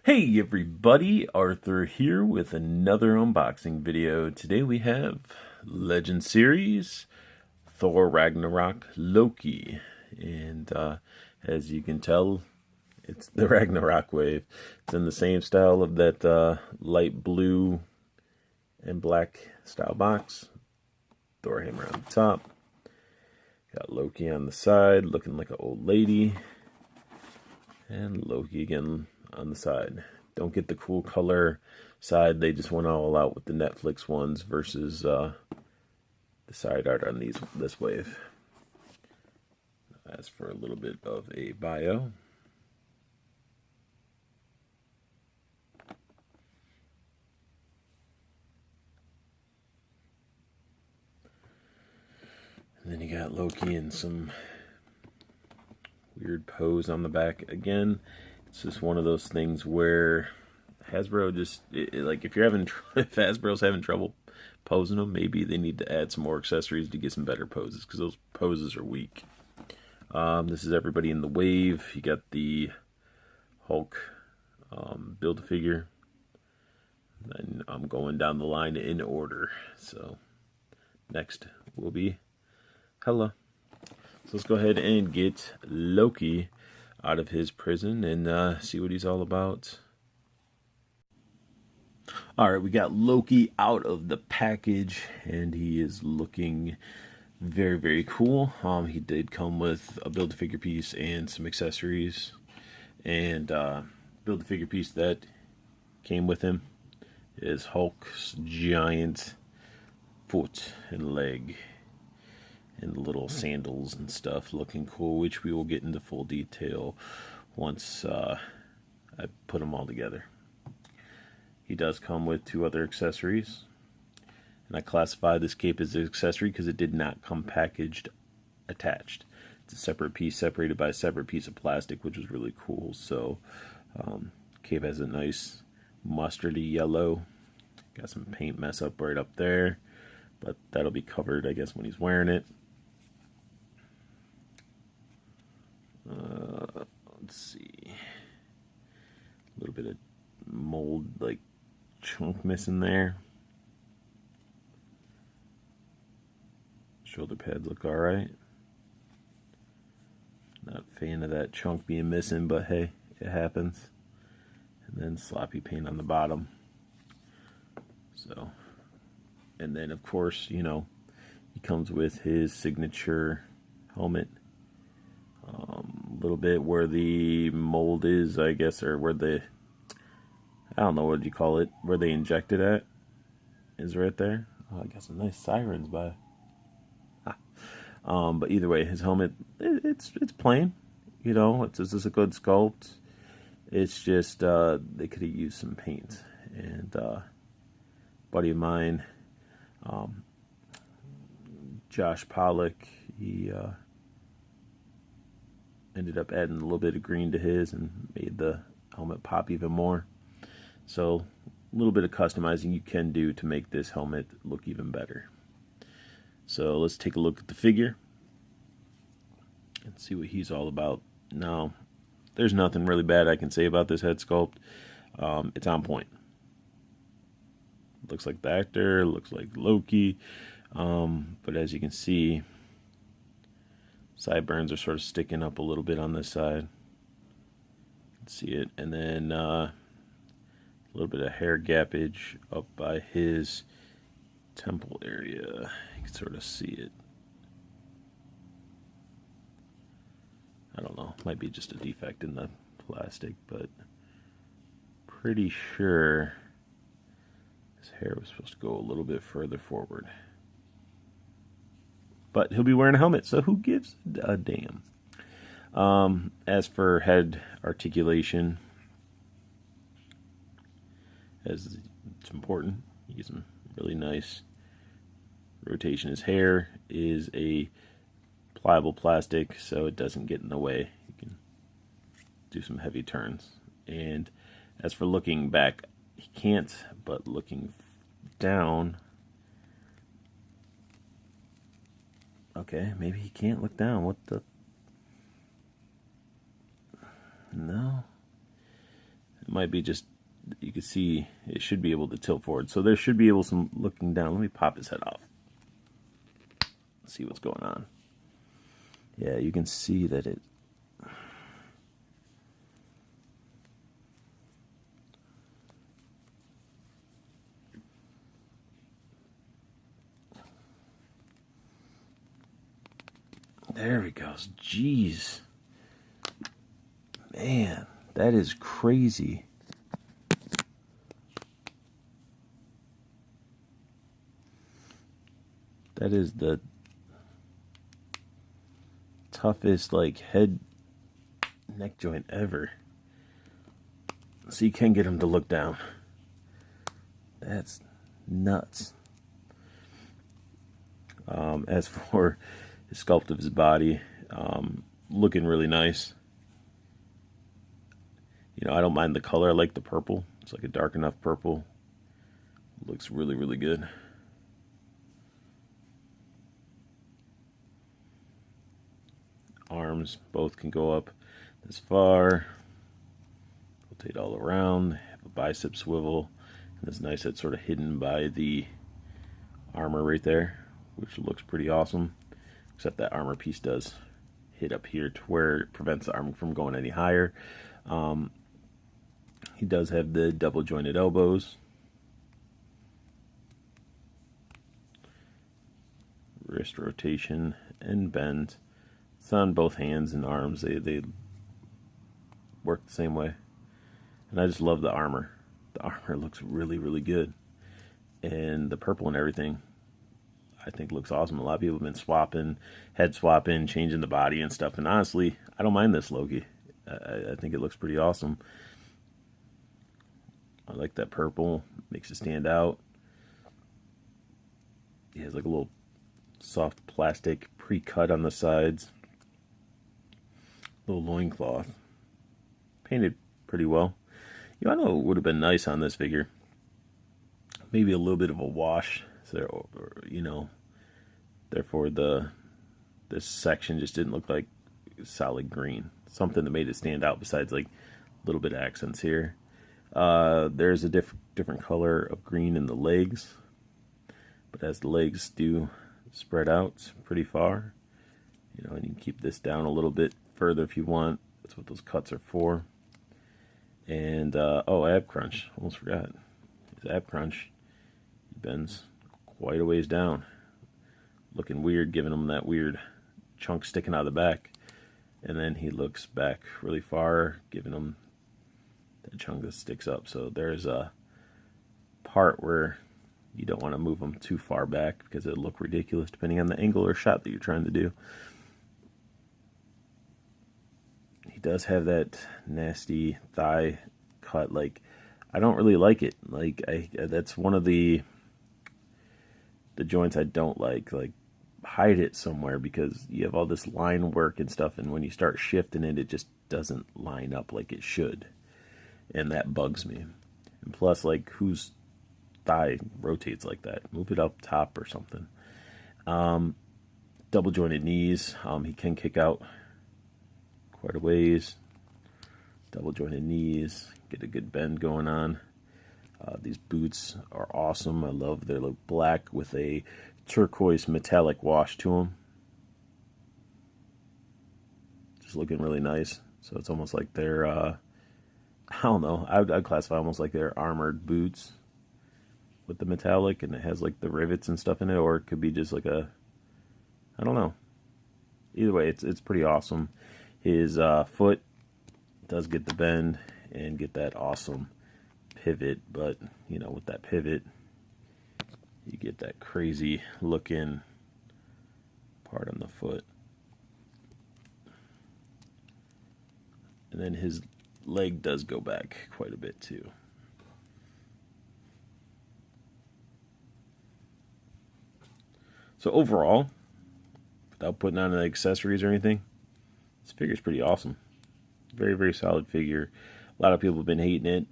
Hey everybody, Arthur here with another unboxing video. Today we have Legend Series, Thor Ragnarok, Loki. And as you can tell, it's the Ragnarock wave. It's in the same style of that light blue and black style box. Thor hammer on the top. Got Loki on the side, looking like an old lady. And Loki again on the side. Don't get the cool color side. They just went all out with the Netflix ones versus the side art on this wave. As for a little bit of a bio. And then you got Loki in some weird pose on the back again. It's just one of those things where Hasbro just like if Hasbro's having trouble posing them, maybe they need to add some more accessories to get some better poses because those poses are weak. This is everybody in the wave. You got the Hulk Build-A-Figure. And I'm going down the line in order. So next will be Hela. So let's go ahead and get Loki out of his prison and see what he's all about. Alright, we got Loki out of the package and he is looking very, very cool. He did come with a Build-A-Figure piece and some accessories. And Build-A-Figure piece that came with him is Hulk's giant foot and leg. And the little sandals and stuff looking cool, which we will get into full detail once I put them all together. He does come with two other accessories. And I classify this cape as an accessory because it did not come packaged attached. It's a separate piece separated by a separate piece of plastic, which was really cool. So cape has a nice mustardy yellow. Got some paint mess up right up there. But that'll be covered, I guess, when he's wearing it. Let's see. A little bit of mold, like chunk missing there. Shoulder pads look alright. Not a fan of that chunk being missing, but hey, it happens. And then sloppy paint on the bottom. So, and then of course, you know, he comes with his signature helmet. A little bit where the mold is, I guess, or where the, I don't know what you call it, where they inject it at, is right there. Oh, I got some nice sirens by. But either way, his helmet, it's plain, you know, it's just a good sculpt. It's just, they could have used some paint. And, buddy of mine, Josh Pollock, he, ended up adding a little bit of green to his and made the helmet pop even more. So a little bit of customizing you can do to make this helmet look even better. So let's take a look at the figure and see what he's all about. Now, there's nothing really bad I can say about this head sculpt. It's on point. Looks like the actor, looks like Loki. But as you can see, sideburns are sort of sticking up a little bit on this side. You can see it. And then a little bit of hair gappage up by his temple area. You can sort of see it. I don't know. Might be just a defect in the plastic, but pretty sure his hair was supposed to go a little bit further forward. But he'll be wearing a helmet, so who gives a damn? As for head articulation, as it's important, you get some really nice rotation. His hair is a pliable plastic, so it doesn't get in the way. You can do some heavy turns. And as for looking back, he can't, but looking down, okay, maybe he can't look down. What the? No. might be just, you can see it should be able to tilt forward. So there should be able some looking down. Let me pop his head off. See what's going on. Yeah, you can see that it. There he goes. Jeez. Man, that is crazy. That is the toughest like head neck joint ever. So you can get him to look down. That's nuts. As for the sculpt of his body, looking really nice. You know, I don't mind the color. I like the purple. It's like a dark enough purple. Looks really, really good. Arms both can go up this far. Rotate all around. Have a bicep swivel. And it's nice that's sort of hidden by the armor right there, which looks pretty awesome. Except that armor piece does hit up here to where it prevents the armor from going any higher. He does have the double jointed elbows. Wrist rotation and bend. It's on both hands and arms. They work the same way. And I just love the armor. The armor looks really, really good. And the purple and everything, I think looks awesome. A lot of people have been swapping, head swapping, changing the body and stuff. And honestly, I don't mind this Loki. I think it looks pretty awesome. I like that purple. Makes it stand out. He has like a little soft plastic pre-cut on the sides. Little loincloth. Painted pretty well. You know, I know it would have been nice on this figure. Maybe a little bit of a wash. So, you know, therefore this section just didn't look like solid green. Something that made it stand out besides like a little bit of accents here. There's a different color of green in the legs, but as the legs do spread out pretty far, you know, and you can keep this down a little bit further if you want. That's what those cuts are for. And oh, ab crunch, almost forgot. His ab crunch, he bends quite a ways down, looking weird, giving him that weird chunk sticking out of the back, and then he looks back really far, giving him that chunk that sticks up. So there's a part where you don't want to move them too far back because it'll look ridiculous depending on the angle or shot that you're trying to do. He does have that nasty thigh cut. Like, I don't really like it. Like, that's one of the joints I don't like. Like, hide it somewhere because you have all this line work and stuff, and when you start shifting it, it just doesn't line up like it should. And that bugs me. And plus, like, whose thigh rotates like that? Move it up top or something. Double jointed knees. He can kick out quite a ways. Double jointed knees. Get a good bend going on. These boots are awesome. I love they look black with a turquoise metallic wash to them. Just looking really nice. So it's almost like they're I don't know. I'd classify almost like they're armored boots with the metallic, and it has like the rivets and stuff in it, or it could be just like a, I don't know. Either way, it's pretty awesome. His foot does get the bend and get that awesome pivot, but you know, with that pivot, you get that crazy looking part on the foot. And then his leg does go back quite a bit too. So overall, without putting on any accessories or anything, this figure's pretty awesome. Very, very solid figure. A lot of people have been hating it.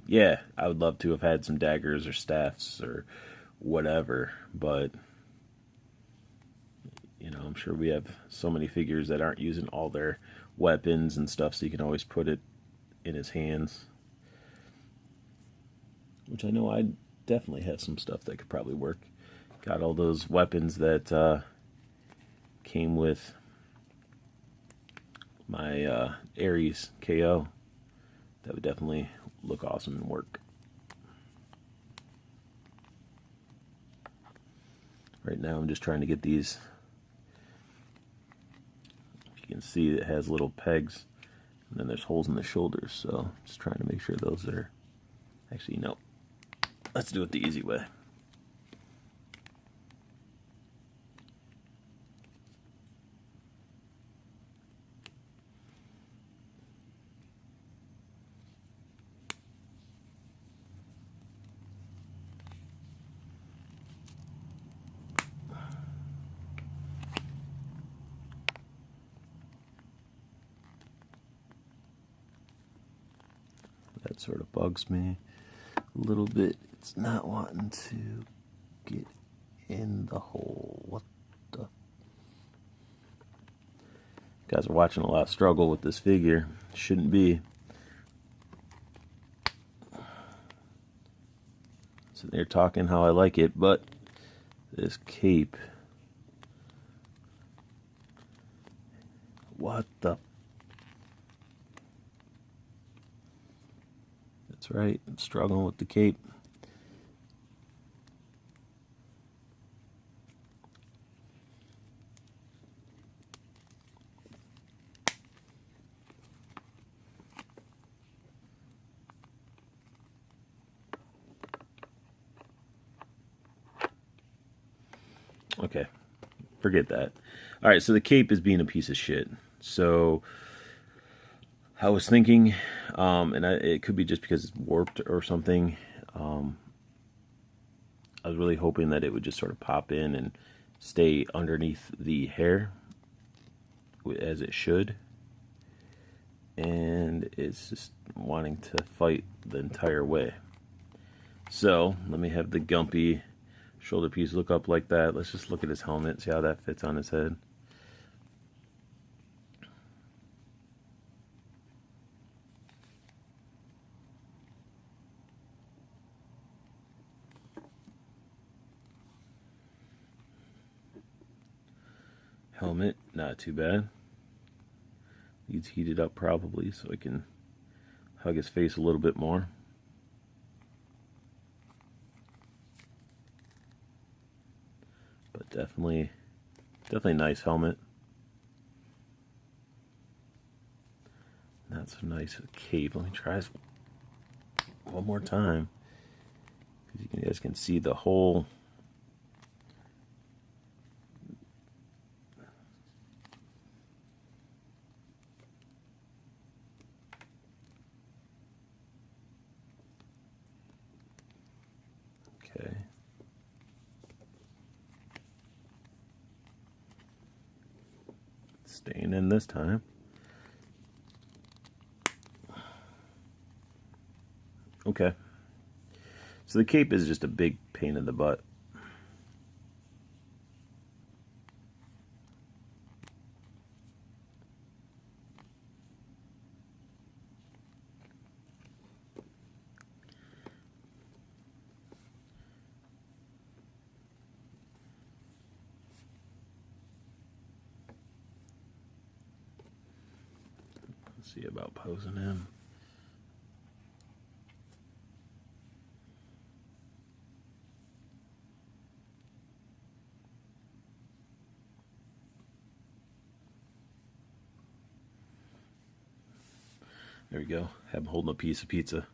Yeah, I would love to have had some daggers or staffs or whatever, but you know, I'm sure we have so many figures that aren't using all their weapons and stuff, so you can always put it in his hands. which I know I definitely have some stuff that could probably work. Got all those weapons that came with my Ares KO. That would definitely look awesome and work. Right now I'm just trying to get these. If you can see, it has little pegs, and then there's holes in the shoulders, so just trying to make sure those are... Actually, no. Let's do it the easy way. That sort of bugs me a little bit. It's not wanting to get in the hole. What the? Guys are watching a lot of struggle with this figure. Shouldn't be. So they're talking how I like it, but this cape. What the? That's right, I'm struggling with the cape. Okay, forget that. All right, so the cape is being a piece of shit. So I was thinking, and it could be just because it's warped or something. I was really hoping that it would just sort of pop in and stay underneath the hair, as it should. And it's just wanting to fight the entire way. So let me have the gumpy shoulder piece look up like that. Let's just look at his helmet, see how that fits on his head. Helmet, not too bad. Needs heated up probably so I can hug his face a little bit more. But definitely nice helmet. Not so nice cape. Let me try this one more time. You guys can see the whole... Okay. Staying in this time. Okay. So the cape is just a big pain in the butt. Let's see about posing him. There we go. Have him holding a piece of pizza.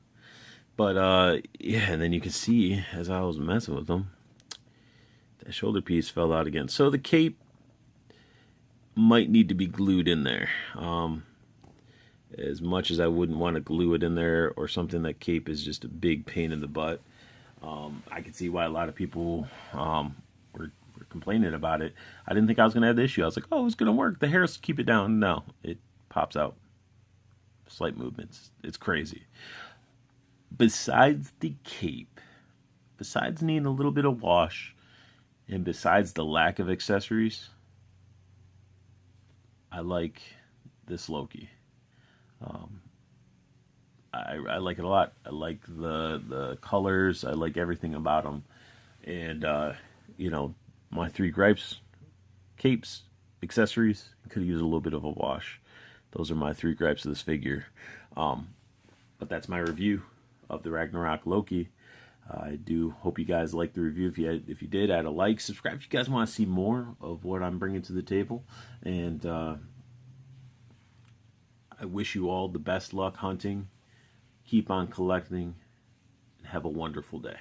But, yeah, and then you can see, as I was messing with them, that shoulder piece fell out again. So the cape might need to be glued in there. As much as I wouldn't want to glue it in there or something, that cape is just a big pain in the butt. I can see why a lot of people were complaining about it. I didn't think I was going to have the issue. I was like, oh, it's going to work. The hairs keep it down. No, it pops out. Slight movements. It's crazy. Besides the cape, besides needing a little bit of wash, and besides the lack of accessories, I like this Loki. I like it a lot. I like the colors. I like everything about them. And you know, my three gripes: capes, accessories. Could use a little bit of a wash. Those are my three gripes of this figure. But that's my review of the Ragnarock Loki. I do hope you guys liked the review. If you did, add a like, subscribe if you guys want to see more of what I'm bringing to the table. And I wish you all the best luck hunting. Keep on collecting, and have a wonderful day.